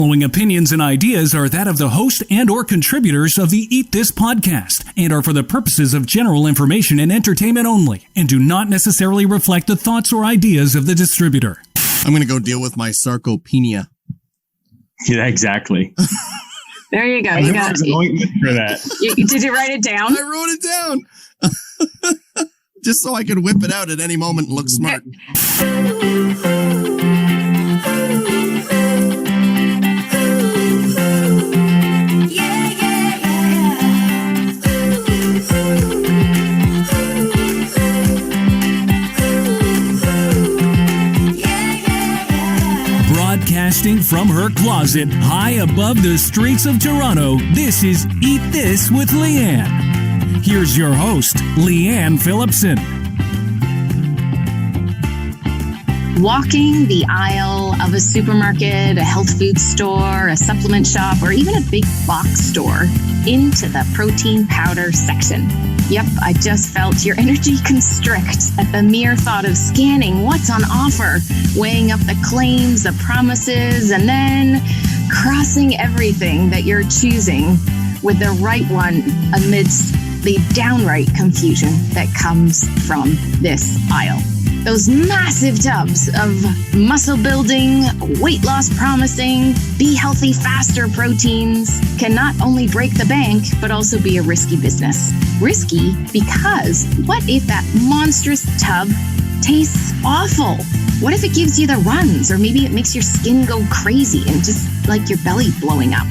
Following opinions and ideas are that of the host and or contributors of the Eat This podcast and are for the purposes of general information and entertainment only and do not necessarily reflect the thoughts or ideas of the distributor. I'm going to go deal with my sarcopenia. Yeah, exactly. There you go. You got it. For that. Did you write it down? I wrote it down. Just so I could whip it out at any moment and look smart. Broadcasting from her closet high above the streets of Toronto, this is Eat This with Leanne. Here's your host, Leanne Phillipson. Walking the aisle of a supermarket, a health food store, a supplement shop, or even a big box store into the protein powder section. Yep, I just felt your energy constrict at the mere thought of scanning what's on offer, weighing up the claims, the promises, and then crossing everything that you're choosing with the right one amidst the downright confusion that comes from this aisle. Those massive tubs of muscle building, weight loss promising, be healthy faster proteins can not only break the bank, but also be a risky business. Risky because what if that monstrous tub tastes awful? What if it gives you the runs, or maybe it makes your skin go crazy and just like your belly blowing up?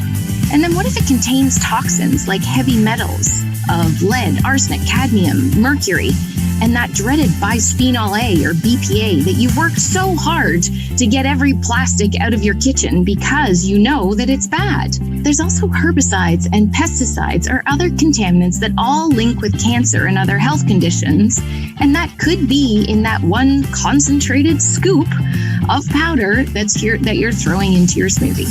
And then what if it contains toxins like heavy metals of lead, arsenic, cadmium, mercury, and that dreaded bisphenol A or BPA that you worked so hard to get every plastic out of your kitchen because you know that it's bad. There's also herbicides and pesticides or other contaminants that all link with cancer and other health conditions, and that could be in that one concentrated scoop of powder that you're throwing into your smoothie.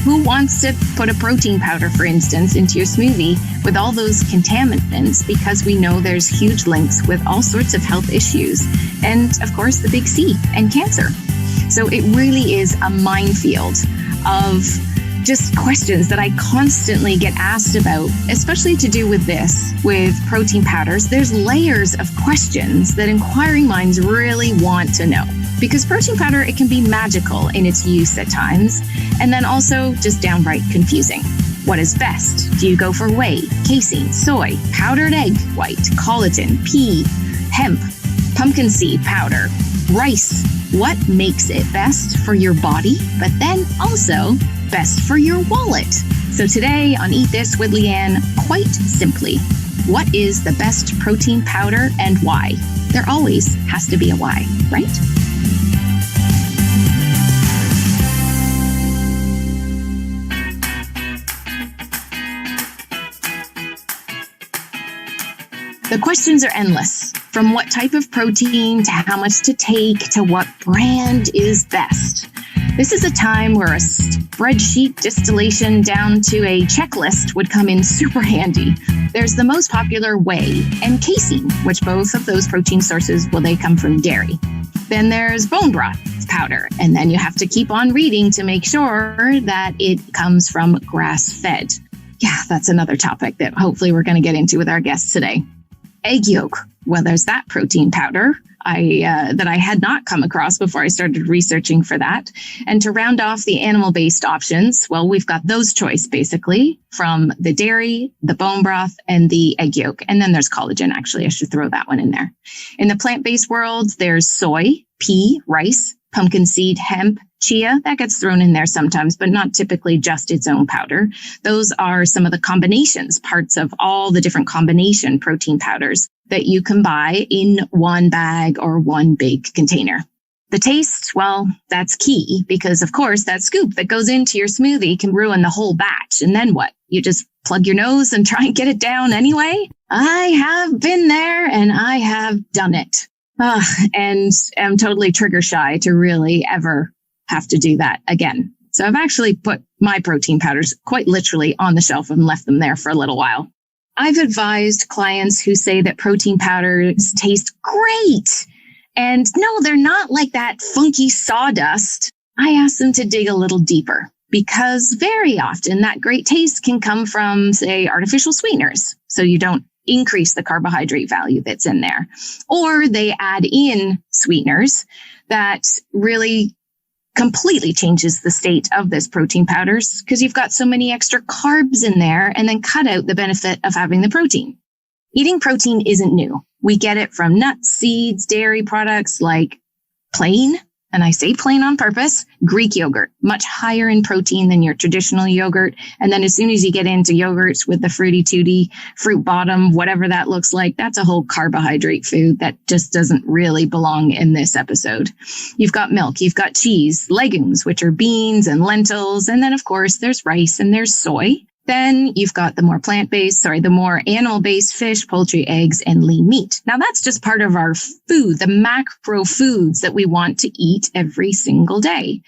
Who wants to put a protein powder, for instance, into your smoothie with all those contaminants, because we know there's huge links with all sorts of health issues and, of course, the big C and cancer. So it really is a minefield of just questions that I constantly get asked about, especially to do with this, with protein powders. There's layers of questions that inquiring minds really want to know. Because protein powder, it can be magical in its use at times, and then also just downright confusing. What is best? Do you go for whey, casein, soy, powdered egg white, collagen, pea, hemp, pumpkin seed powder, rice? What makes it best for your body, but then also best for your wallet? So today on Eat This with Leanne, quite simply, what is the best protein powder and why? There always has to be a why, right? The questions are endless, from what type of protein to how much to take to what brand is best. This is a time where a spreadsheet distillation down to a checklist would come in super handy. There's the most popular whey and casein, which both of those protein sources, well, they come from dairy. Then there's bone broth powder, and then you have to keep on reading to make sure that it comes from grass-fed. Yeah, that's another topic that hopefully we're going to get into with our guests today. Egg yolk. Well, there's that protein powder that I had not come across before I started researching for that. And to round off the animal-based options, well, we've got those choice basically from the dairy, the bone broth, and the egg yolk. And then there's collagen, actually. I should throw that one in there. In the plant-based world, there's soy, pea, rice, pumpkin seed, hemp, chia. That gets thrown in there sometimes, but not typically just its own powder. Those are some of the combinations, parts of all the different combination protein powders that you can buy in one bag or one big container. The taste, well, that's key because, of course, that scoop that goes into your smoothie can ruin the whole batch. And then what? You just plug your nose and try and get it down anyway? I have been there and I have done it. And am totally trigger shy to really ever have to do that again. So I've actually put my protein powders quite literally on the shelf and left them there for a little while. I've advised clients who say that protein powders taste great. And no, they're not like that funky sawdust. I ask them to dig a little deeper because very often that great taste can come from, say, artificial sweeteners. So you don't increase the carbohydrate value that's in there. Or they add in sweeteners that really completely changes the state of this protein powders because you've got so many extra carbs in there and then cut out the benefit of having the protein. Eating protein isn't new. We get it from nuts, seeds, dairy products like plain, and I say plain on purpose, Greek yogurt, much higher in protein than your traditional yogurt. And then as soon as you get into yogurts with the fruity tooty, fruit bottom, whatever that looks like, that's a whole carbohydrate food that just doesn't really belong in this episode. You've got milk, you've got cheese, legumes, which are beans and lentils. And then, of course, there's rice and there's soy. Then you've got the more the more animal-based fish, poultry, eggs, and lean meat. Now that's just part of our food, the macro foods that we want to eat every single day.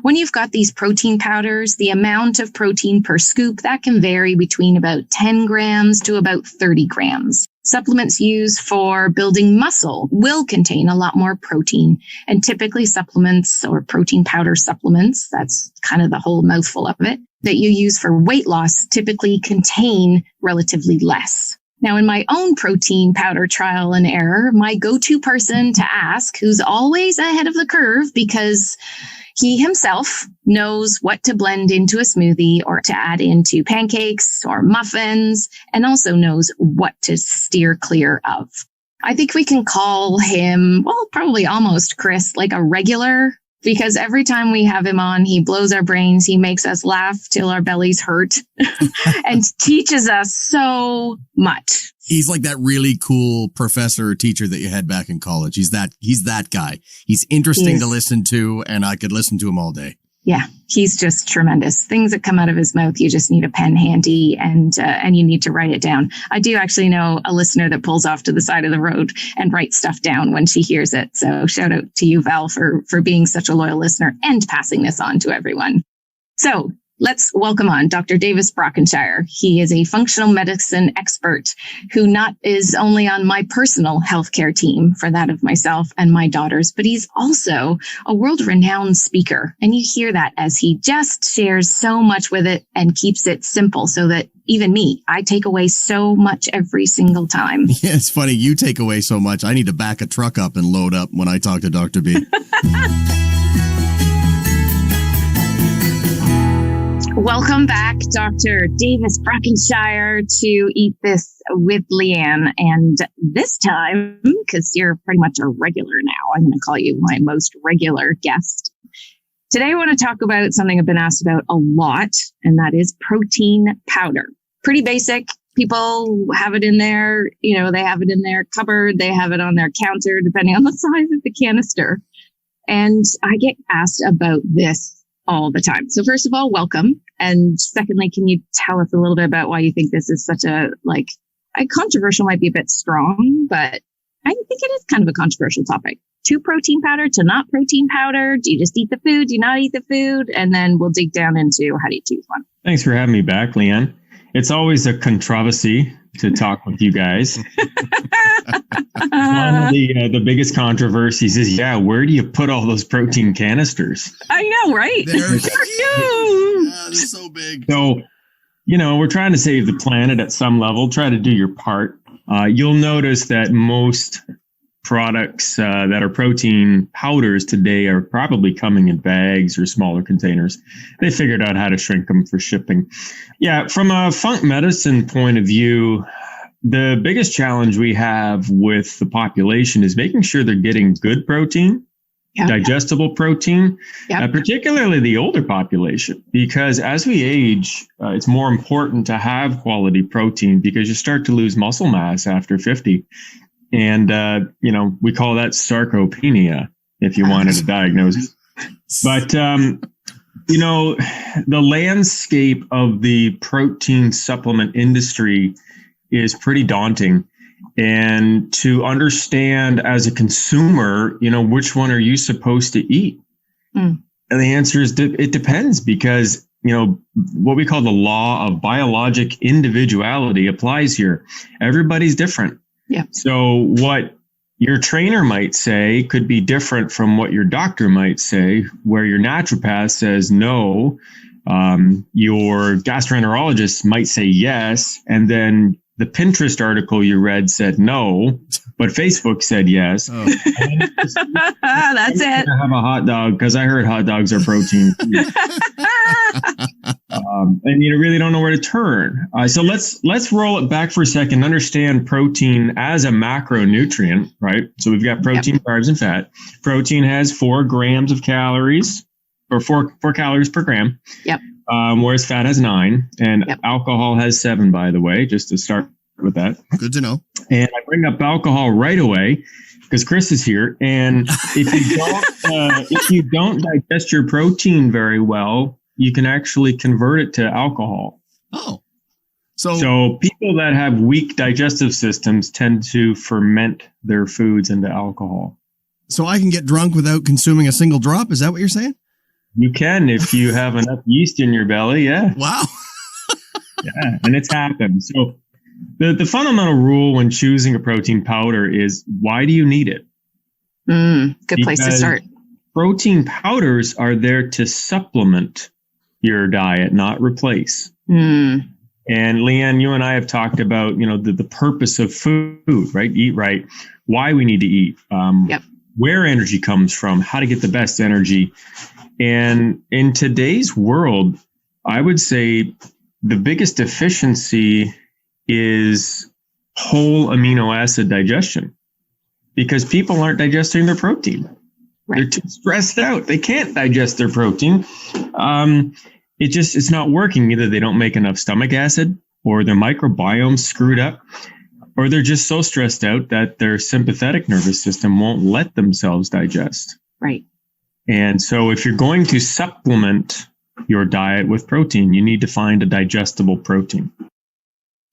When you've got these protein powders, the amount of protein per scoop, that can vary between about 10 grams to about 30 grams. Supplements used for building muscle will contain a lot more protein, and typically supplements or protein powder supplements, that's kind of the whole mouthful of it, that you use for weight loss typically contain relatively less. Now, in my own protein powder trial and error, my go-to person to ask, who's always ahead of the curve because he himself knows what to blend into a smoothie or to add into pancakes or muffins, and also knows what to steer clear of. I think we can call him, well, probably almost Chris, like a regular, because every time we have him on, he blows our brains. He makes us laugh till our bellies hurt and teaches us so much. He's like that really cool professor or teacher that you had back in college. He's that guy. He's interesting to listen to, and I could listen to him all day. Yeah, he's just tremendous. Things that come out of his mouth, you just need a pen handy and you need to write it down. I do actually know a listener that pulls off to the side of the road and writes stuff down when she hears it. So shout out to you, Val, for being such a loyal listener and passing this on to everyone. So let's welcome on Dr. Davis Brockenshire. He is a functional medicine expert who not is only on my personal healthcare team for that of myself and my daughters, but he's also a world-renowned speaker. And you hear that as he just shares so much with it and keeps it simple so that even me, I take away so much every single time. Yeah, it's funny. You take away so much. I need to back a truck up and load up when I talk to Dr. B. Welcome back, Dr. Davis Brockenshire, to Eat This with Leanne. And this time, because you're pretty much a regular now, I'm going to call you my most regular guest. Today, I want to talk about something I've been asked about a lot, and that is protein powder. Pretty basic. People have it in their, they have it in their cupboard. They have it on their counter, depending on the size of the canister. And I get asked about this all the time. So first of all, welcome. And secondly, can you tell us a little bit about why you think this is such a controversial might be a bit strong, but I think it is kind of a controversial topic. To protein powder, to not protein powder. Do you just eat the food? Do you not eat the food? And then we'll dig down into how do you choose one. Thanks for having me back, Leanne. It's always a controversy to talk with you guys. One of the biggest controversies is, where do you put all those protein canisters? I know, right? They're huge. Yeah, they're so big. So, we're trying to save the planet at some level. Try to do your part. You'll notice that most products that are protein powders today are probably coming in bags or smaller containers. They figured out how to shrink them for shipping. Yeah, from a funk medicine point of view, the biggest challenge we have with the population is making sure they're getting good protein, digestible protein, particularly the older population, because as we age, it's more important to have quality protein because you start to lose muscle mass after 50. And, we call that sarcopenia, if you wanted to diagnose it. But, the landscape of the protein supplement industry is pretty daunting. And to understand as a consumer, which one are you supposed to eat? And the answer is it depends because, what we call the law of biologic individuality applies here. Everybody's different. Yeah. So what your trainer might say could be different from what your doctor might say, where your naturopath says, no, Your gastroenterologist might say yes, and then the Pinterest article you read said no, but Facebook said yes. Oh. That's it. I have a hot dog because I heard hot dogs are protein. And you really don't know where to turn. So let's roll it back for a second. Understand protein as a macronutrient, right? So we've got protein, carbs, and fat. Protein has 4 grams of calories, or 4 calories per gram. Yep. Whereas fat has 9, and alcohol has 7, by the way, just to start with that. Good to know. And I bring up alcohol right away because Chris is here. And if you don't digest your protein very well, you can actually convert it to alcohol. Oh. So people that have weak digestive systems tend to ferment their foods into alcohol. So I can get drunk without consuming a single drop? Is that what you're saying? You can if you have enough yeast in your belly, yeah. Wow. Yeah, and it's happened. So the fundamental rule when choosing a protein powder is, why do you need it? Good place to start. Protein powders are there to supplement your diet, not replace. Mm. And Leanne, you and I have talked about, the purpose of food, right? Eat right, why we need to eat, where energy comes from, how to get the best energy. And in today's world, I would say the biggest deficiency is whole amino acid digestion, because people aren't digesting their protein. Right. They're too stressed out. They can't digest their protein. It's not working. Either they don't make enough stomach acid, or their microbiome's screwed up, or they're just so stressed out that their sympathetic nervous system won't let themselves digest. Right. And so if you're going to supplement your diet with protein, you need to find a digestible protein.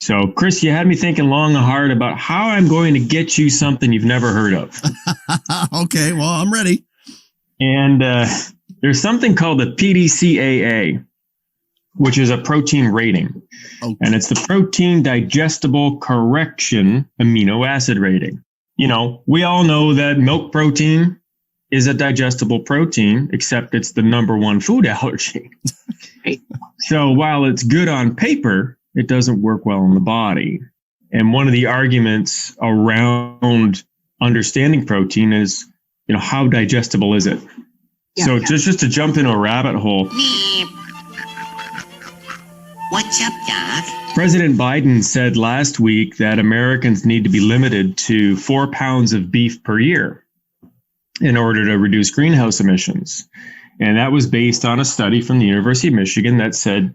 So, Chris, you had me thinking long and hard about how I'm going to get you something you've never heard of. Okay, well, I'm ready. And there's something called the PDCAA, which is a protein rating. Okay. And it's the protein digestible correction amino acid rating. We all know that milk protein is a digestible protein, except it's the number 1 food allergy. Right. So while it's good on paper, it doesn't work well in the body. And one of the arguments around understanding protein is, how digestible is it? Yeah, so just to jump into a rabbit hole. What's up, Doc? President Biden said last week that Americans need to be limited to 4 pounds of beef per year in order to reduce greenhouse emissions. And that was based on a study from the University of Michigan that said,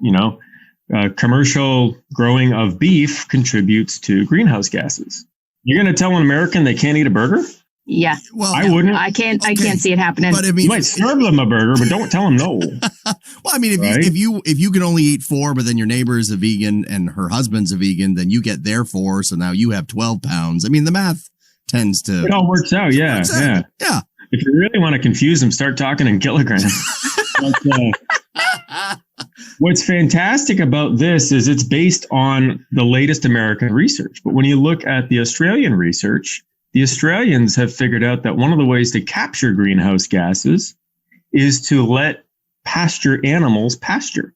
commercial growing of beef contributes to greenhouse gases. You're going to tell an American they can't eat a burger? Yeah. Well, I wouldn't. I can't see it happening. But I mean, you might serve them a burger, but don't tell them no. Well, I mean, if you can only eat 4, but then your neighbor is a vegan and her husband's a vegan, then you get their 4, so now you have 12 pounds. I mean, the math tends to. It all works out. Yeah. Yeah. If you really want to confuse them, start talking in kilograms. What's fantastic about this is it's based on the latest American research. But when you look at the Australian research, the Australians have figured out that one of the ways to capture greenhouse gases is to let pasture animals pasture.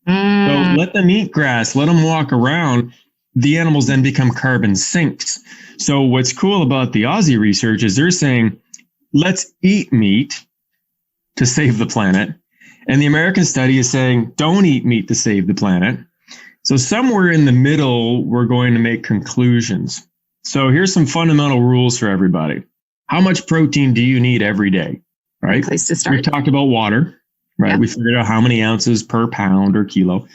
So let them eat grass, let them walk around. The animals then become carbon sinks. So what's cool about the Aussie research is they're saying, let's eat meat to save the planet. And the American study is saying, don't eat meat to save the planet. So somewhere in the middle, we're going to make conclusions. So here's some fundamental rules for everybody. How much protein do you need every day? Right? Place to start. We talked about water, right? Yeah. We figured out how many ounces per pound or kilo.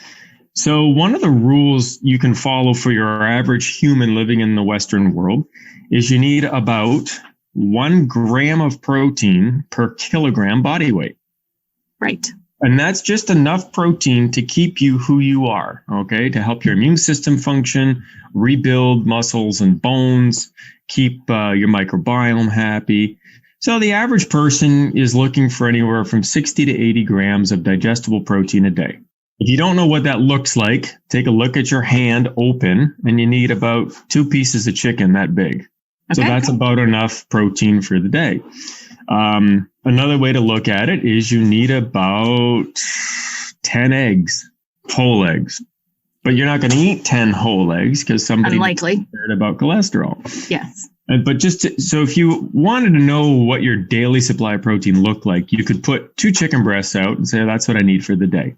So one of the rules you can follow for your average human living in the Western world is you need about 1 gram of protein per kilogram body weight. Right. And that's just enough protein to keep you who you are, okay? To help your immune system function, rebuild muscles and bones, keep your microbiome happy. So the average person is looking for anywhere from 60 to 80 grams of digestible protein a day. If you don't know what that looks like, take a look at your hand open, and you need about 2 pieces of chicken that big. So that's about enough protein for the day. Another way to look at it is you need about 10 eggs, whole eggs. But you're not going to eat 10 whole eggs because somebody Unlikely. cared about cholesterol. Yes. But so if you wanted to know what your daily supply of protein looked like, you could put 2 chicken breasts out and say, that's what I need for the day.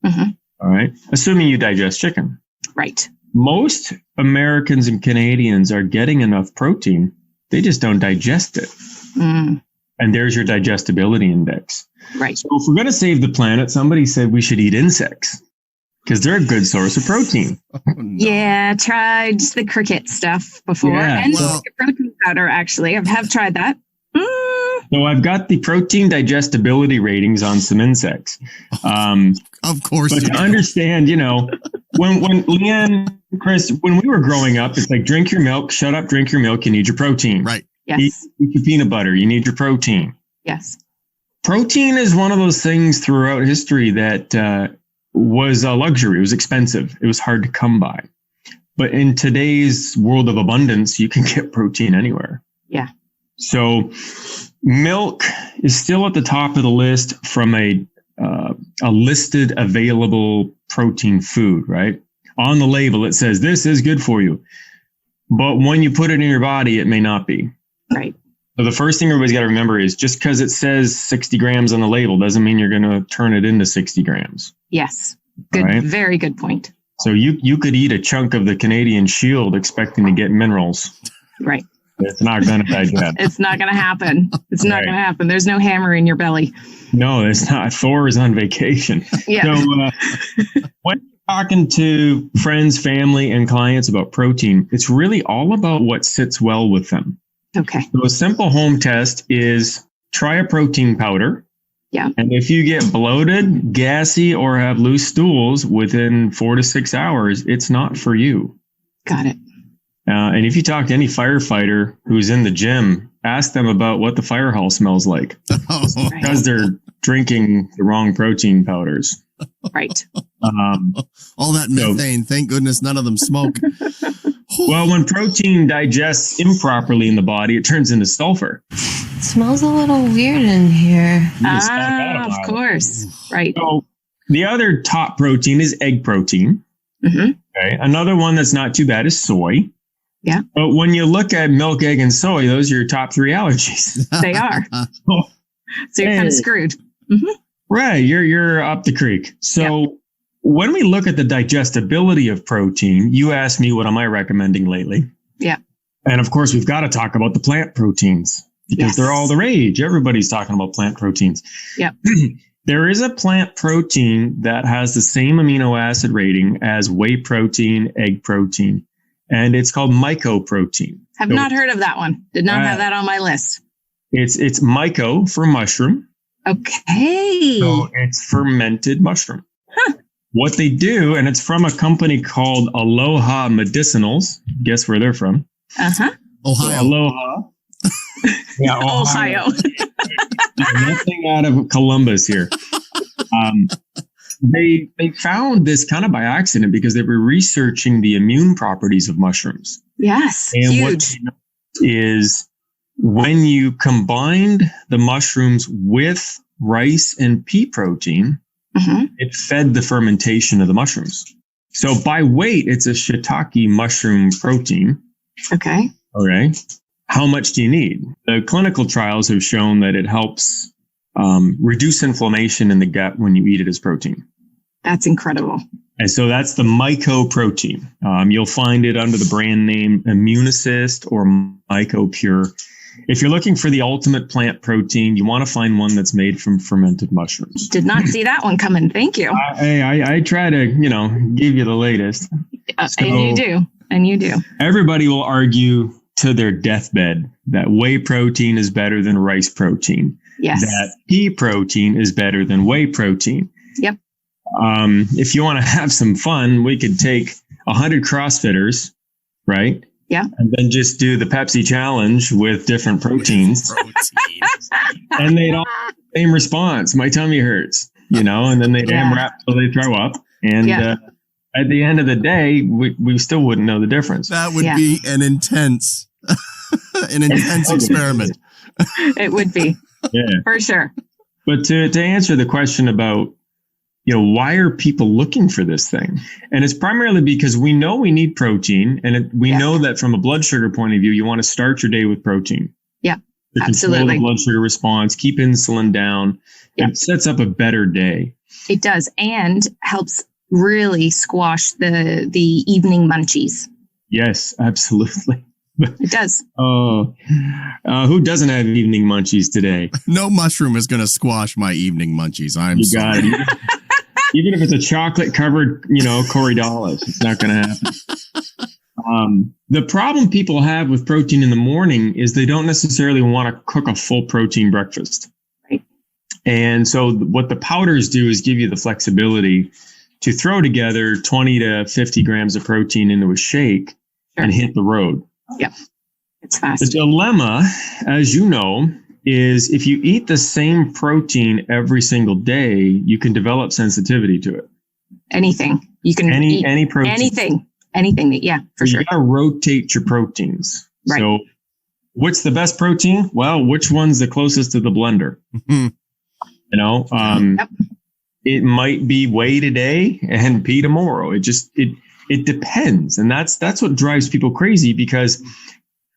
Mm-hmm. All right. Assuming you digest chicken. Right. Most Americans and Canadians are getting enough protein. They just don't digest it. Mm. And there's your digestibility index. Right. So if we're going to save the planet, somebody said we should eat insects because they're a good source of protein. Oh, no. Yeah, tried the cricket stuff before. Yeah, And well- protein powder, actually. I have tried that. So I've got the protein digestibility ratings on some insects. Of course. But you to do. understand, when Leanne, Chris, when we were growing up, it's like, drink your milk, shut up, drink your milk, you need your protein. Right. Eat Yes. your peanut butter, you need your protein. Yes. Protein is one of those things throughout history that was a luxury. It was expensive. It was hard to come by. But in today's world of abundance, you can get protein anywhere. Yeah. So milk is still at the top of the list from a listed available protein food, right? On the label, it says this is good for you. But when you put it in your body, it may not be. Right. So the first thing everybody's got to remember is just because it says 60 grams on the label doesn't mean you're going to turn it into 60 grams. Yes. Good. Right. Very good point. So you could eat a chunk of the Canadian Shield expecting to get minerals. Right. It's not going to digest. It's not going to happen. It's not Right. going to happen. There's no hammer in your belly. No, it's not. Thor is on vacation. Yeah. So when you're talking to friends, family, and clients about protein, it's really all about what sits well with them. Okay. So a simple home test is try a protein powder. Yeah. And if you get bloated, gassy, or have loose stools within 4 to 6 hours, it's not for you. Got it. And if you talk to any firefighter who's in the gym, ask them about what the fire hall smells like Oh, Right. because they're drinking the wrong protein powders. Right. all that methane. Thank goodness none of them smoke. Well, when protein digests improperly in the body, it turns into sulfur. It smells a little weird in here. You just stop out Ah, a of while. course. Right. So the other top protein is egg protein. Hmm. Okay. Another one that's not too bad is soy. Yeah. But when you look at milk, egg, and soy, those are your top 3 allergies. They are. So you're kind Hey. of screwed. Right. You're up the creek. So when we look at the digestibility of protein, you asked me, what am I recommending lately? Yeah. And of course, we've got to talk about the plant proteins because Yes. they're all the rage. Everybody's talking about plant proteins. Yep. There is a plant protein that has the same amino acid rating as whey protein, egg protein, and it's called mycoprotein. Have So not heard of that one. Did not have Right. that on my list. It's myco for mushroom. Okay. So it's fermented mushroom. What they do, and it's from a company called Aloha Medicinals. Guess where they're from? Uh-huh. Ohio. Aloha. Yeah, Ohio. Nothing out of Columbus here. They found this kind of by accident because they were researching the immune properties of mushrooms. Yes. And what Huge. they know is when you combined the mushrooms with rice and pea protein, Hmm. it fed the fermentation of the mushrooms. So by weight, it's a shiitake mushroom protein. Okay. Okay. How much do you need? The clinical trials have shown that it helps reduce inflammation in the gut when you eat it as protein. That's incredible. And so that's the mycoprotein. You'll find it under the brand name Immunassist or MycoPure. If you're looking for the ultimate plant protein, you want to find one that's made from fermented mushrooms. Did not see that one coming. Thank you. I try to, give you the latest. And you do. And you do. Everybody will argue to their deathbed that whey protein is better than rice protein. Yes. That pea protein is better than whey protein. Yep. If you want to have some fun, we could take 100 CrossFitters, right? Yeah. And then just do the Pepsi challenge with different proteins. And they'd all have the same response. My tummy hurts, and then they'd Yeah. AMRAP till they throw up. And Yeah. at the end of the day, we still wouldn't know the difference. That would Yeah. be an intense experiment. It would be. Yeah. For sure. But to answer the question about why are people looking for this thing? And it's primarily because we know we need protein, and we know that from a blood sugar point of view, you want to start your day with protein. Yeah, to absolutely. Control the blood sugar response, keep insulin down. Yep. It sets up a better day. It does, and helps really squash the evening munchies. Yes, absolutely. It does. Oh, who doesn't have evening munchies today? No mushroom is going to squash my evening munchies. I'm sorry. Got it. Even if it's a chocolate covered, Corridalis, it's not going to happen. The problem people have with protein in the morning is they don't necessarily want to cook a full protein breakfast. Right. And so what the powders do is give you the flexibility to throw together 20 to 50 grams of protein into a shake and hit the road. Yep. It's fast. The dilemma, as you know, is if you eat the same protein every single day, you can develop sensitivity to it. Anything. You can eat any protein. Anything that, for sure. You got to rotate your proteins. Right. So what's the best protein? Well, which one's the closest to the blender? Yep. It might be whey today and pea tomorrow. It depends. And that's what drives people crazy because,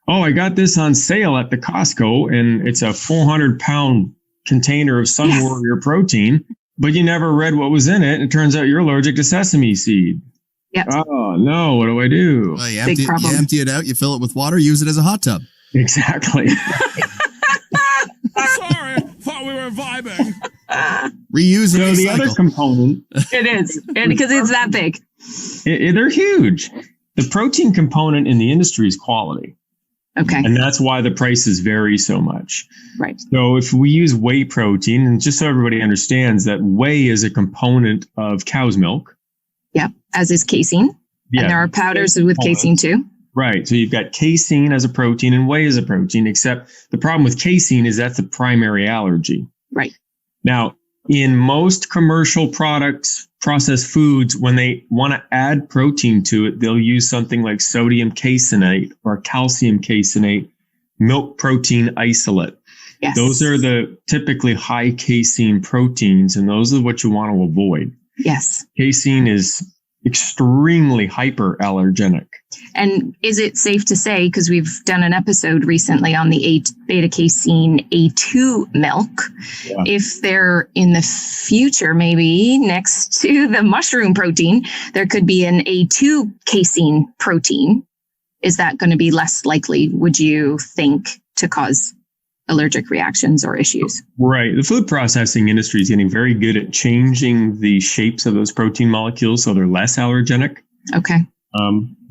I got this on sale at the Costco and it's a 400-pound container of Sun Warrior protein, but you never read what was in it. And it turns out you're allergic to sesame seed. Yep. Oh, no. What do I do? Well, you empty it out, you fill it with water, use it as a hot tub. Exactly. Sorry, thought we were vibing. Reuse and recycle. The other component. It is. Because it's that big. They're huge. The protein component in the industry is quality. Okay. And that's why the prices vary so much. Right. So if we use whey protein, and just so everybody understands that whey is a component of cow's milk. Yep. As is casein. Yeah. And there are powders with casein too. Right. So you've got casein as a protein and whey as a protein, except the problem with casein is that's the primary allergy. Right. Now, in most commercial products, processed foods, when they want to add protein to it, they'll use something like sodium caseinate or calcium caseinate, milk protein isolate. Yes. Those are the typically high casein proteins, and those are what you want to avoid. Yes. Casein is extremely hyperallergenic. And is it safe to say, because we've done an episode recently on the beta-casein A2 milk, if they're in the future, maybe next to the mushroom protein, there could be an A2 casein protein. Is that going to be less likely, would you think, to cause allergic reactions or issues? Right. The food processing industry is getting very good at changing the shapes of those protein molecules so they're less allergenic. Okay.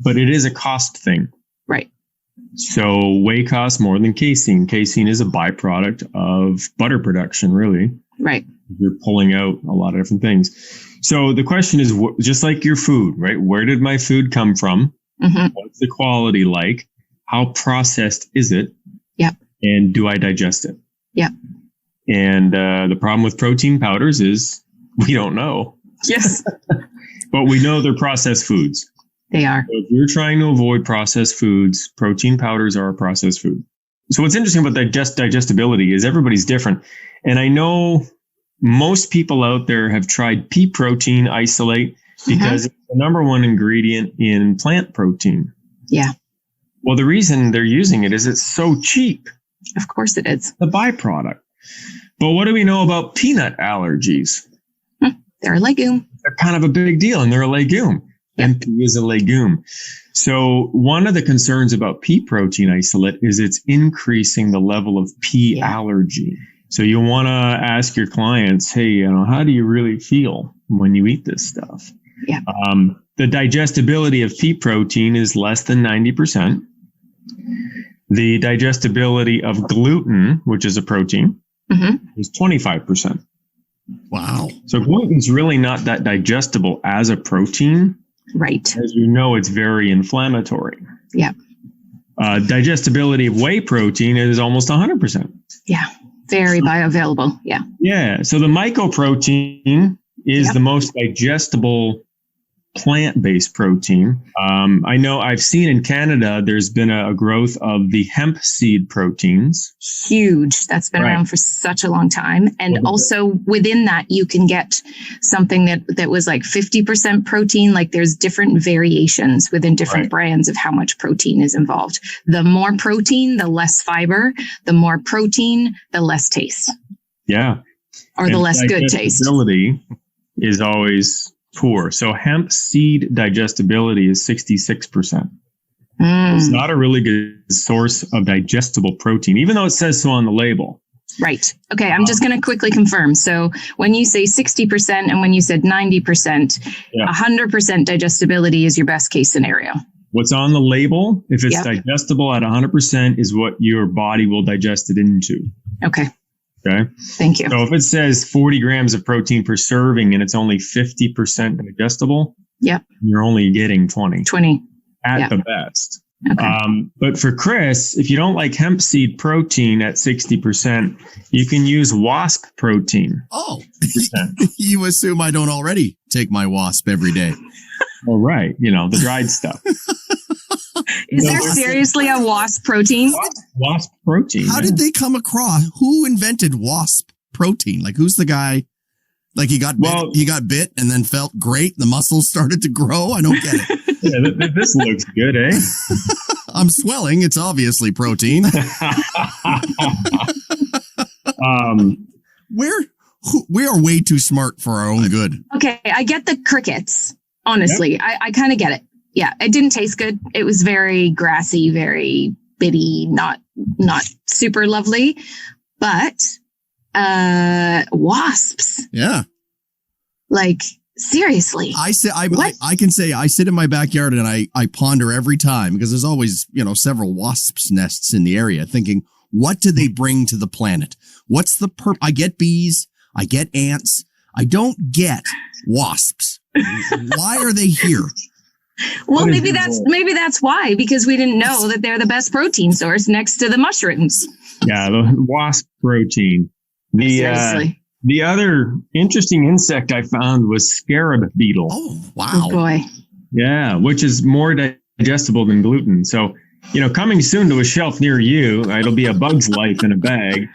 But it is a cost thing. Right. So whey costs more than casein. Casein is a byproduct of butter production, really. Right. You're pulling out a lot of different things. So the question is, just like your food, right? Where did my food come from? Mm-hmm. What's the quality like? How processed is it? Yep. And do I digest it? Yep. And the problem with protein powders is we don't know. Yes. But we know they're processed foods. They are. So if you're trying to avoid processed foods, protein powders are a processed food. So what's interesting about digestibility is everybody's different. And I know most people out there have tried pea protein isolate because it's the number one ingredient in plant protein. Yeah. Well, the reason they're using it is it's so cheap. Of course it is. The byproduct. But what do we know about peanut allergies? They're a legume. They're kind of a big deal, and they're a legume. Yep. And pea is a legume. So one of the concerns about pea protein isolate is it's increasing the level of pea allergy. So you want to ask your clients, hey, how do you really feel when you eat this stuff? Yeah. The digestibility of pea protein is less than 90%. The digestibility of gluten, which is a protein, is 25%. Wow. So gluten's really not that digestible as a protein. Right. As you know, it's very inflammatory. Yeah. Digestibility of whey protein is almost 100%. Yeah. Very bioavailable. Yeah. Yeah. So the mycoprotein is the most digestible plant-based protein. I know I've seen in Canada, there's been a growth of the hemp seed proteins. Huge. That's been around for such a long time. And also within that, you can get something that was like 50% protein. Like there's different variations within different brands of how much protein is involved. The more protein, the less fiber. The more protein, the less taste. Yeah. Or the less good taste. Digestibility is always poor. So hemp seed digestibility is 66%. It's not a really good source of digestible protein, even though it says so on the label. Right. Okay. I'm just going to quickly confirm. So when you say 60% and when you said 90%, 100% digestibility is your best case scenario. What's on the label, if it's digestible at 100%, is what your body will digest it into. Okay. Okay. Thank you. So if it says 40 grams of protein per serving and it's only 50% digestible, you're only getting 20 at the best. Okay. But for Chris, if you don't like hemp seed protein at 60%, you can use wasp protein. Oh, you assume I don't already take my wasp every day. Well, right. You know, the dried stuff. Is there seriously a wasp protein? Wasp protein. How did they come across? Who invented wasp protein? Like, who's the guy? Like, he got bit and then felt great. The muscles started to grow. I don't get it. This looks good, eh? I'm swelling. It's obviously protein. We are way too smart for our own good. Okay, I get the crickets. Honestly, I kind of get it. Yeah, it didn't taste good. It was very grassy, very bitty, not super lovely. But wasps. Yeah. Like, seriously. I can say I sit in my backyard and I ponder every time, because there's always, several wasps' nests in the area, thinking, what do they bring to the planet? What's the I get bees, I get ants. I don't get wasps. Why are they here? Well, maybe that's why, because we didn't know that they're the best protein source next to the mushrooms. Yeah, the wasp protein. Seriously. The other interesting insect I found was scarab beetle. Oh, wow. Oh, boy. Yeah, which is more digestible than gluten. So, coming soon to a shelf near you, it'll be a Bug's Life in a bag.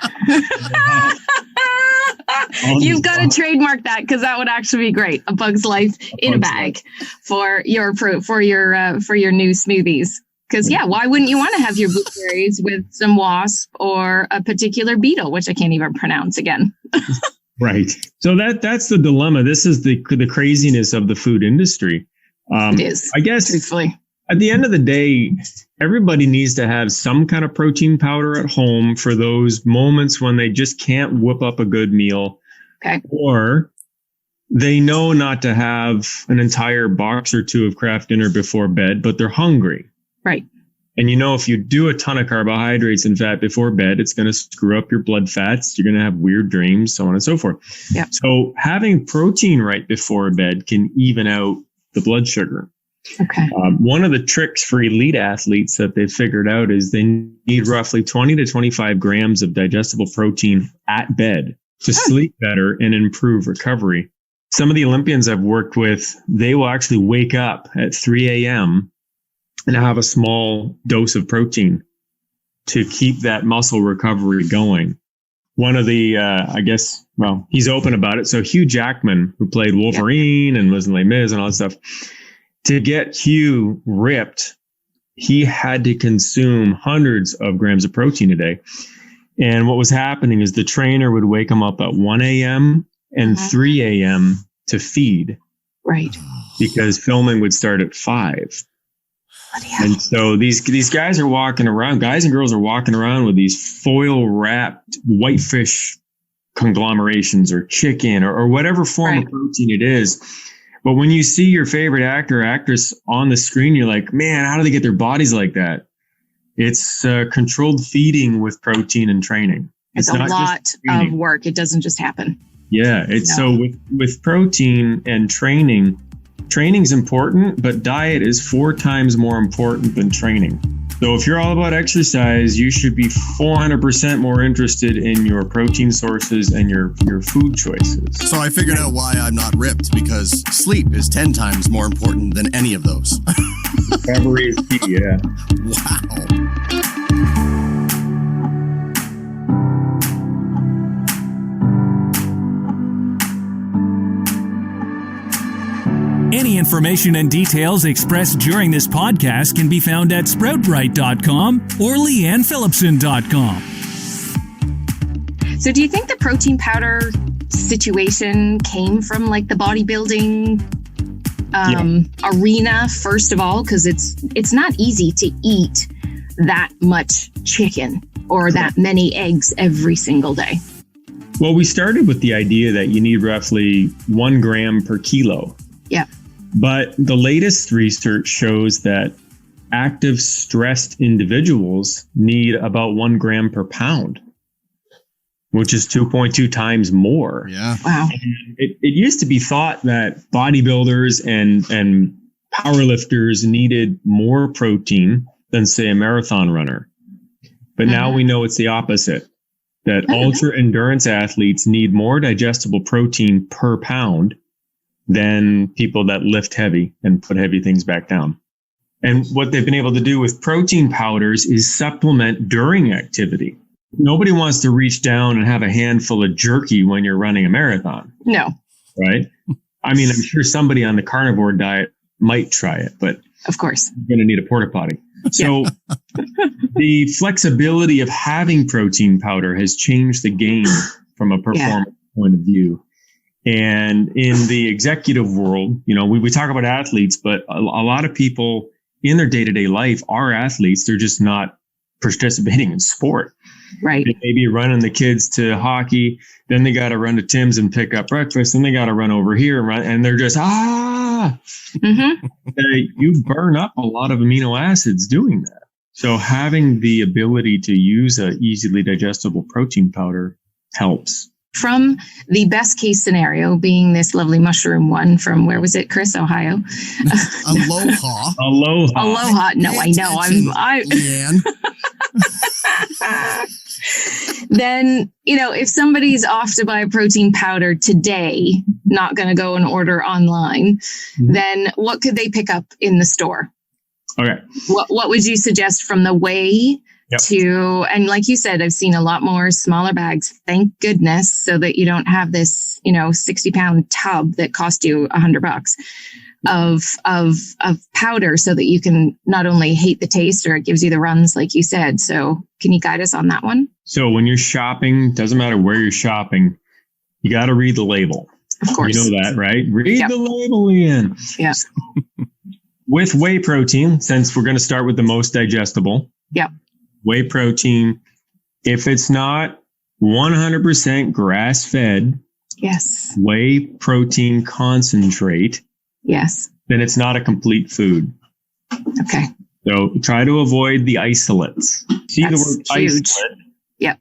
You've got to trademark that, because that would actually be great. A Bug's Life in a bag for your new smoothies. Because why wouldn't you want to have your blueberries with some wasp or a particular beetle, which I can't even pronounce again. Right. So that's the dilemma. This is the craziness of the food industry. It is. I guess, truthfully, at the end of the day, everybody needs to have some kind of protein powder at home for those moments when they just can't whip up a good meal. Okay. Or they know not to have an entire box or two of Kraft Dinner before bed, but they're hungry. Right. And if you do a ton of carbohydrates and fat before bed, it's going to screw up your blood fats. You're going to have weird dreams, so on and so forth. Yeah. So having protein right before bed can even out the blood sugar. Okay. One of the tricks for elite athletes that they've figured out is they need roughly 20 to 25 grams of digestible protein at bed to sleep better and improve recovery. Some of the Olympians I've worked with, they will actually wake up at 3 a.m. and have a small dose of protein to keep that muscle recovery going. One of the, he's open about it. So Hugh Jackman, who played Wolverine and was in Les Mis and all that stuff, to get Hugh ripped, he had to consume hundreds of grams of protein a day. And what was happening is the trainer would wake him up at 1 a.m. and 3 a.m. to feed. Right. Because filming would start at 5. And so these guys are walking around, guys and girls are walking around with these foil wrapped whitefish conglomerations or chicken or whatever form of protein it is. But when you see your favorite actor or actress on the screen, you're like, man, how do they get their bodies like that? It's controlled feeding with protein and training. It's a lot of work. It doesn't just happen. Yeah. So with protein and training's important, but diet is 4 times more important than training. So if you're all about exercise, you should be 400% more interested in your protein sources and your food choices. So I figured out why I'm not ripped, because sleep is 10 times more important than any of those. Recovery is key, yeah. Wow. Any information and details expressed during this podcast can be found at sproutright.com or leannephillipson.com. So do you think the protein powder situation came from like the bodybuilding arena, first of all? Because it's not easy to eat that much chicken or that many eggs every single day. Well, we started with the idea that you need roughly 1 gram per kilo. Yeah. But the latest research shows that active, stressed individuals need about 1 gram per pound, which is 2.2 times more. Yeah. Wow. It used to be thought that bodybuilders and powerlifters needed more protein than, say, a marathon runner. But now we know it's the opposite, that ultra endurance athletes need more digestible protein per pound than people that lift heavy and put heavy things back down. And what they've been able to do with protein powders is supplement during activity. Nobody wants to reach down and have a handful of jerky when you're running a marathon. No. Right? I mean, I'm sure somebody on the carnivore diet might try it, but Of course. you're going to need a porta potty. So the flexibility of having protein powder has changed the game from a performance point of view. And in the executive world, you know, we talk about athletes, but a lot of people in their day-to-day life are athletes. They're just not participating in sport. Right. They may be running the kids to hockey, then they got to run to Tim's and pick up breakfast, then they got to run over here and run, and they're just, you burn up a lot of amino acids doing that. So having the ability to use a easily digestible protein powder helps. From the best case scenario being this lovely mushroom one from, where was it, Chris, Ohio? Aloha. Aloha. No, I know. Leanne. Then, you know, if somebody's off to buy a protein powder today, not going to go and order online, then what could they pick up in the store? Okay. What would you suggest from the whey to, and like you said, I've seen a lot more smaller bags, thank goodness, so that you don't have this, 60-pound tub that cost you $100 of powder, so that you can not only hate the taste, or it gives you the runs, like you said. So can you guide us on that one? So when you're shopping, doesn't matter where you're shopping, you got to read the label. Of course. You know that, right? Read the label, Ian. Yeah. With whey protein, since we're going to start with the most digestible. Yeah. Whey protein, if it's not 100% grass-fed whey protein concentrate, then it's not a complete food. Okay. So try to avoid the isolates. See the word huge. isolate? Yep.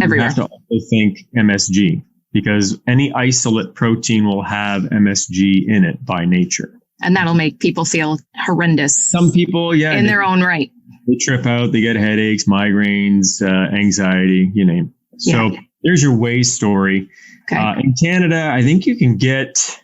Everywhere. You have to also think MSG, because any isolate protein will have MSG in it by nature. And that'll make people feel horrendous. Some people, in their own right. They trip out, they get headaches, migraines, anxiety, you name it. So there's your whey story. Okay. In Canada, I think you can get,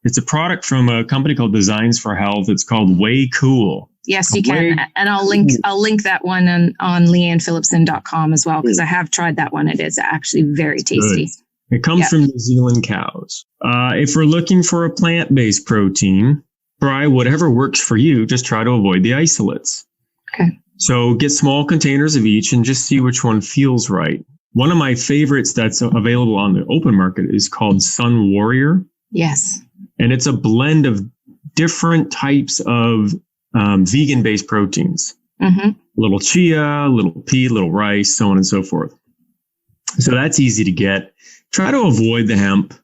it's a product from a company called Designs for Health. It's called Whey Cool. Yes, you can. And I'll link that one on leannephillipson.com as well, because I have tried that one. It is actually very tasty. Good. It comes from New Zealand cows. If we're looking for a plant-based protein, try whatever works for you. Just try to avoid the isolates. Okay. So get small containers of each and just see which one feels right. One of my favorites that's available on the open market is called Sun Warrior. Yes. And it's a blend of different types of vegan-based proteins. Mm-hmm. Little chia, little pea, little rice, so on and so forth. So that's easy to get. Try to avoid the hemp.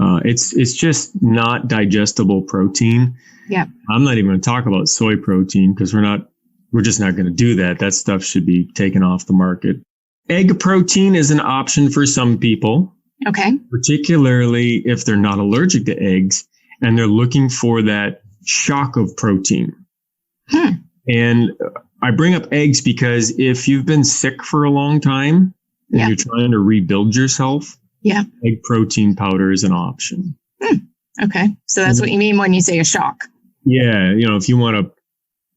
It's just not digestible protein. Yeah. I'm not even going to talk about soy protein, because we're just not going to do that. That stuff should be taken off the market. Egg protein is an option for some people. Okay. Particularly if they're not allergic to eggs and they're looking for that shock of protein. And I bring up eggs because if you've been sick for a long time and Yeah. you're trying to rebuild yourself, Yeah. egg protein powder is an option. Okay. So that's what you mean when you say a shock. Yeah, if you want to,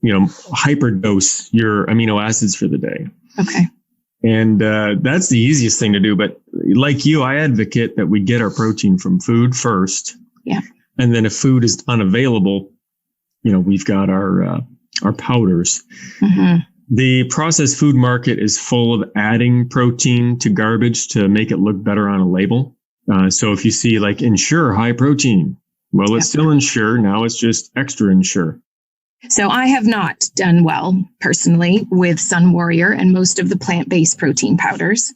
hyperdose your amino acids for the day. Okay. And that's the easiest thing to do. But like you, I advocate that we get our protein from food first. Yeah. And then if food is unavailable, we've got our powders. Hmm. The processed food market is full of adding protein to garbage to make it look better on a label. So if you see like Ensure high protein, well, it's still Ensure. Now it's just extra Ensure. So I have not done well personally with Sun Warrior and most of the plant-based protein powders.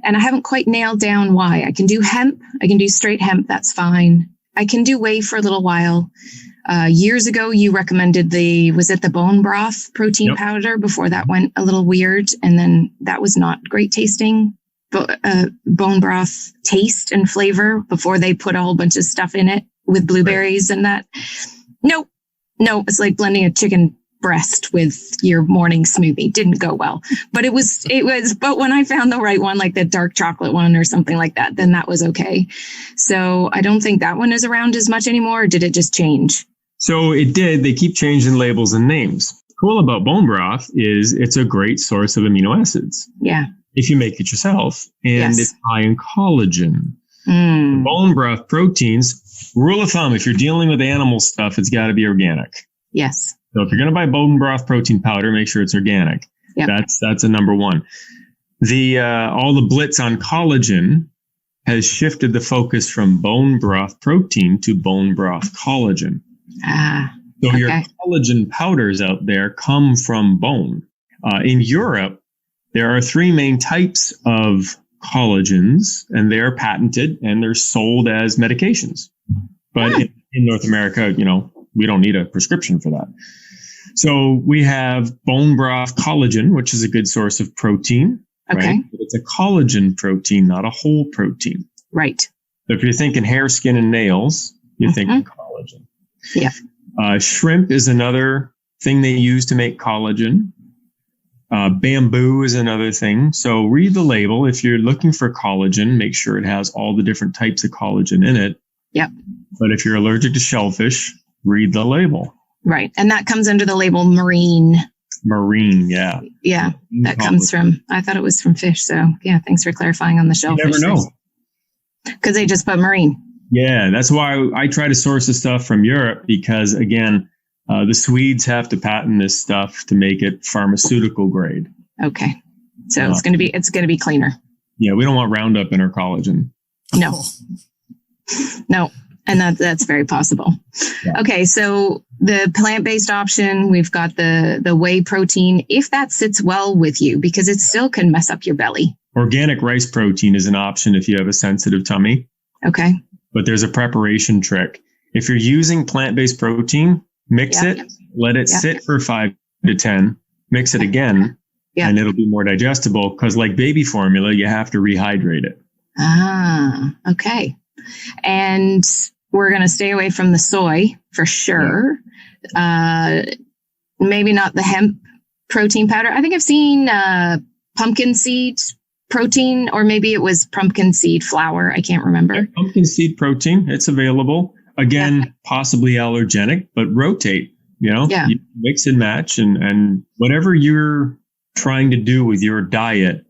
And I haven't quite nailed down why. I can do hemp. I can do straight hemp. That's fine. I can do whey for a little while. Years ago, you recommended was it the bone broth protein powder before that went a little weird. And then that was not great tasting. Bone broth taste and flavor before they put a whole bunch of stuff in it with blueberries and that. Nope. No, it's like blending a chicken breast with your morning smoothie. Didn't go well, but it was, but when I found the right one, like the dark chocolate one or something like that, then that was okay. So I don't think that one is around as much anymore. Or did it just change? So it did. They keep changing labels and names. Cool about bone broth is it's a great source of amino acids. Yeah. If you make it yourself, and it's high in collagen. Bone broth proteins, rule of thumb, if you're dealing with animal stuff, it's got to be organic. Yes. So if you're going to buy bone broth protein powder, make sure it's organic. Yep. That's a number one. All the blitz on collagen has shifted the focus from bone broth protein to bone broth collagen. So your collagen powders out there come from bone. In Europe, there are 3 main types of collagens, and they're patented and they're sold as medications. But in North America, we don't need a prescription for that. So we have bone broth collagen, which is a good source of protein. Okay. Right? But it's a collagen protein, not a whole protein. Right. So if you're thinking hair, skin, and nails, you're thinking collagen. Yeah. Shrimp is another thing they use to make collagen. Bamboo is another thing. So read the label. If you're looking for collagen, make sure it has all the different types of collagen in it. Yep. But if you're allergic to shellfish, read the label. Right. And that comes under the label marine. Marine, yeah. Yeah. That comes from, I thought it was from fish. So yeah, thanks for clarifying on the shellfish. You never know. Because they just put marine. Yeah, that's why I try to source the stuff from Europe because, again, the Swedes have to patent this stuff to make it pharmaceutical grade. Okay. So it's going to be cleaner. Yeah, we don't want Roundup in our collagen. No. No. And that's very possible. Yeah. Okay. So the plant-based option, we've got the whey protein, if that sits well with you, because it still can mess up your belly. Organic rice protein is an option if you have a sensitive tummy. Okay. But there's a preparation trick. If you're using plant-based protein, mix it, let it sit for 5 to 10, mix it again, and it'll be more digestible because like baby formula, you have to rehydrate it. Okay. And we're going to stay away from the soy for sure. Maybe not the hemp protein powder. I think I've seen pumpkin seed protein, or maybe it was pumpkin seed flour. I can't remember. Yeah, pumpkin seed protein, it's available. Again, possibly allergenic, but rotate, you mix and match and whatever you're trying to do with your diet,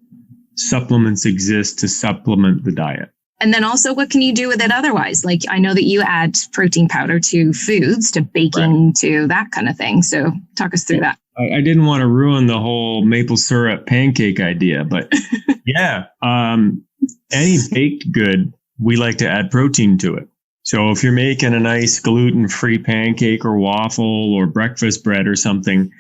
supplements exist to supplement the diet. And then also, what can you do with it otherwise? Like, I know that you add protein powder to foods, to baking, to that kind of thing. So talk us through that. I didn't want to ruin the whole maple syrup pancake idea, but any baked good, we like to add protein to it. So if you're making a nice gluten-free pancake or waffle or breakfast bread or something,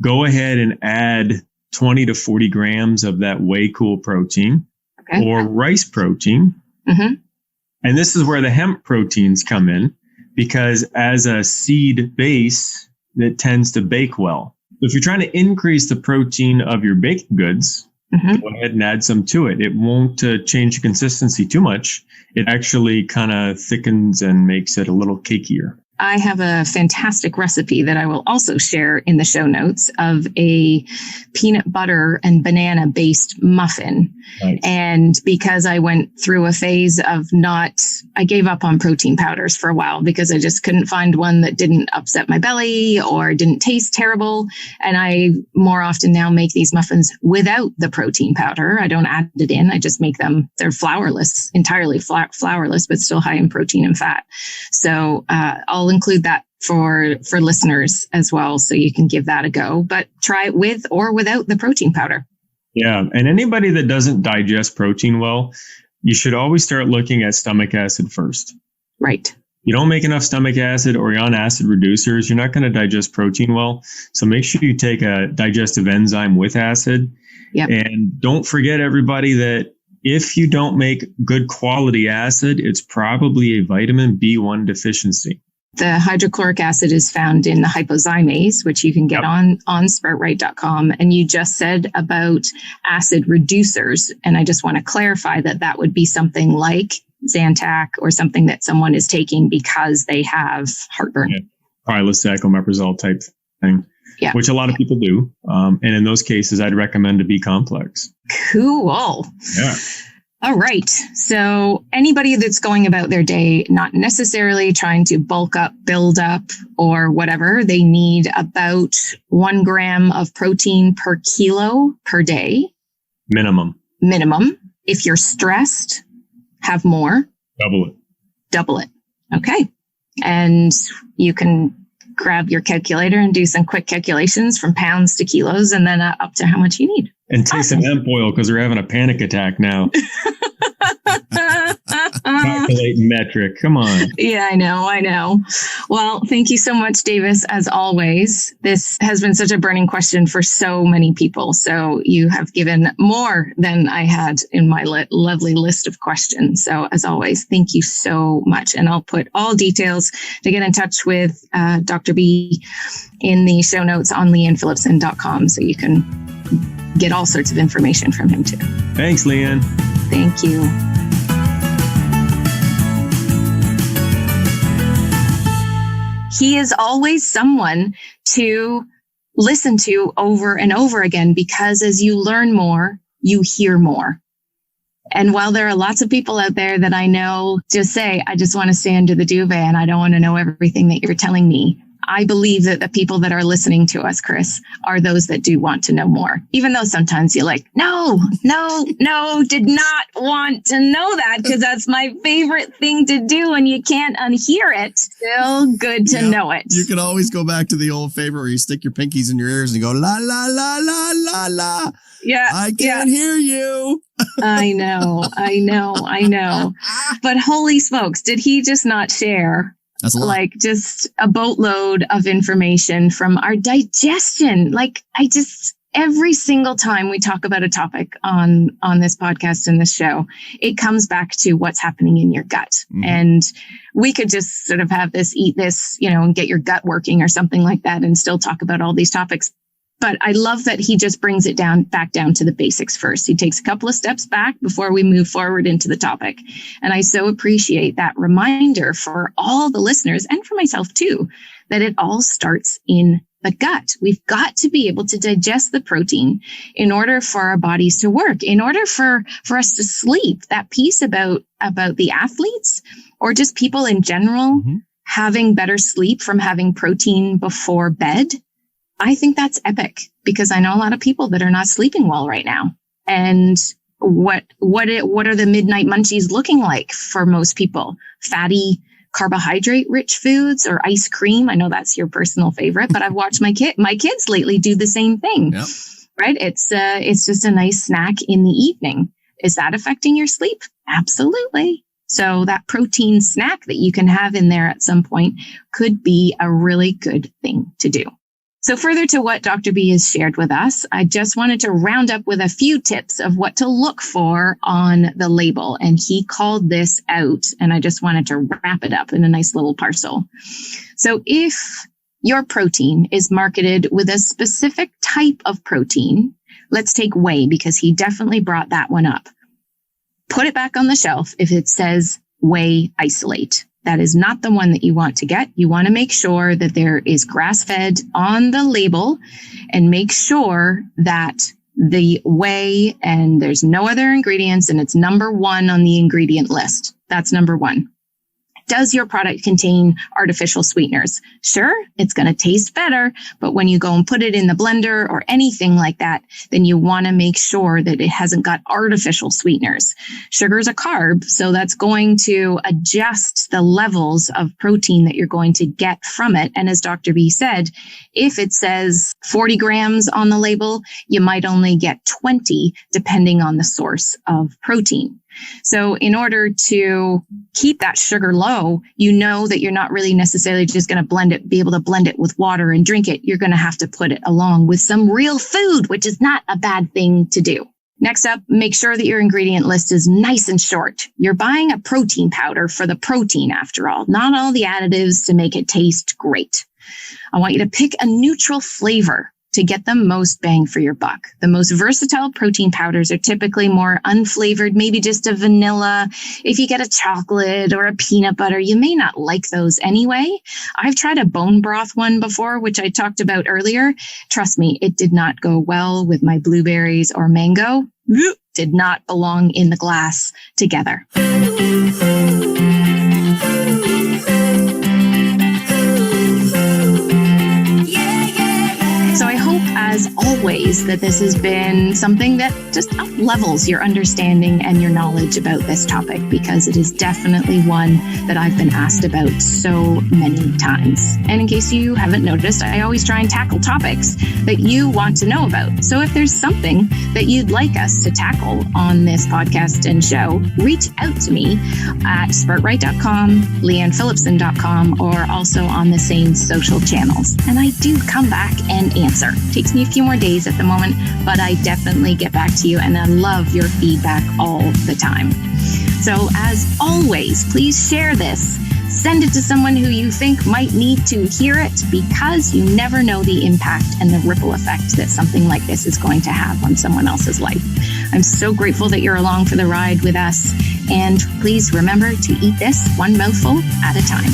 go ahead and add 20 to 40 grams of that Whey Cool protein or rice protein. Mm-hmm. And this is where the hemp proteins come in, because as a seed base, it tends to bake well. So if you're trying to increase the protein of your baked goods, go ahead and add some to it. It won't change the consistency too much. It actually kind of thickens and makes it a little cakier. I have a fantastic recipe that I will also share in the show notes of a peanut butter and banana based muffin. Nice. And because I went through a phase of I gave up on protein powders for a while because I just couldn't find one that didn't upset my belly or didn't taste terrible. And I more often now make these muffins without the protein powder. I don't add it in. I just make them, they're flourless, entirely flourless, but still high in protein and fat. So I'll include that for listeners as well, so you can give that a go, but try it with or without the protein powder. Yeah. And anybody that doesn't digest protein well, you should always start looking at stomach acid first. Right. You don't make enough stomach acid or you're on acid reducers, you're not going to digest protein well. So make sure you take a digestive enzyme with acid. Yep. And don't forget, everybody, that if you don't make good quality acid, it's probably a vitamin B1 deficiency. The hydrochloric acid is found in the hypozymase, which you can get on sproutright.com. And you just said about acid reducers. And I just want to clarify that would be something like Zantac or something that someone is taking because they have heartburn. Yeah. Prilosec, omeprazole type thing, which a lot of people do. And in those cases, I'd recommend a B complex. Cool. Yeah. All right. So anybody that's going about their day, not necessarily trying to bulk up, build up, or whatever, they need about 1 gram of protein per kilo per day. Minimum. If you're stressed, have more. Double it. Okay. And you can grab your calculator and do some quick calculations from pounds to kilos and then up to how much you need. And take some hemp oil because we're having a panic attack now. Calculate metric. Come on. Yeah, I know. Well, thank you so much, Davis, as always. This has been such a burning question for so many people. So you have given more than I had in my lovely list of questions. So as always, thank you so much. And I'll put all details to get in touch with Dr. B in the show notes on leannephillipson.com so you can get all sorts of information from him too. Thanks, Leanne. Thank you. He is always someone to listen to over and over again because as you learn more, you hear more. And while there are lots of people out there that I know just say, I just want to stay under the duvet and I don't want to know everything that you're telling me, I believe that the people that are listening to us, Chris, are those that do want to know more. Even though sometimes you're like, no, did not want to know that because that's my favorite thing to do and you can't unhear it. Still good to know it. You can always go back to the old favorite where you stick your pinkies in your ears and go, la, la, la, la, la, la. Yeah. I can't hear you. I know. But holy smokes, did he just not share That's a lot. like just a boatload of information from our digestion? Every single time we talk about a topic on this podcast and this show, it comes back to what's happening in your gut. Mm-hmm. And we could just sort of have this, eat this, and get your gut working or something like that and still talk about all these topics. But I love that he just brings it back down to the basics first. He takes a couple of steps back before we move forward into the topic. And I so appreciate that reminder for all the listeners and for myself too, that it all starts in the gut. We've got to be able to digest the protein in order for our bodies to work, in order for us to sleep. That piece about the athletes or just people in general having better sleep from having protein before bed. I think that's epic because I know a lot of people that are not sleeping well right now. And what are the midnight munchies looking like for most people? Fatty, carbohydrate rich foods or ice cream. I know that's your personal favorite, but I've watched my kids lately do the same thing. Yep. Right? It's just a nice snack in the evening. Is that affecting your sleep? Absolutely. So that protein snack that you can have in there at some point could be a really good thing to do. So further to what Dr. B has shared with us, I just wanted to round up with a few tips of what to look for on the label. And he called this out, and I just wanted to wrap it up in a nice little parcel. So if your protein is marketed with a specific type of protein, let's take whey because he definitely brought that one up. Put it back on the shelf if it says whey isolate. that is not the one that you want to get. You want to make sure that there is grass-fed on the label, and make sure that the whey and there's no other ingredients, and it's number 1 on the ingredient list. That's number 1. Does your product contain artificial sweeteners? Sure, it's going to taste better, but when you go and put it in the blender or anything like that, then you want to make sure that it hasn't got artificial sweeteners. Sugar is a carb, so that's going to adjust the levels of protein that you're going to get from it. And as Dr. B said, if it says 40 grams on the label, you might only get 20 depending on the source of protein. So in order to keep that sugar low, you know that you're not really necessarily just going to be able to blend it with water and drink it. You're going to have to put it along with some real food, which is not a bad thing to do. Next up, make sure that your ingredient list is nice and short. You're buying a protein powder for the protein after all, not all the additives to make it taste great. I want you to pick a neutral flavor to get the most bang for your buck. The most versatile protein powders are typically more unflavored, maybe just a vanilla. If you get a chocolate or a peanut butter, you may not like those anyway. I've tried a bone broth one before, which I talked about earlier. Trust me, it did not go well with my blueberries or mango. Did not belong in the glass together. So I hope, as always, that this has been something that just up-levels your understanding and your knowledge about this topic, because it is definitely one that I've been asked about so many times. And in case you haven't noticed, I always try and tackle topics that you want to know about. So if there's something that you'd like us to tackle on this podcast and show, reach out to me at spurtright.com, leannephillipson.com, or also on the same social channels. And I do come back and answer. Takes me a few more days at the moment, but I definitely get back to you, and I love your feedback all the time. So as always, please share this. Send it to someone who you think might need to hear it, because you never know the impact and the ripple effect that something like this is going to have on someone else's life. I'm so grateful that you're along for the ride with us. And please remember to eat this one mouthful at a time.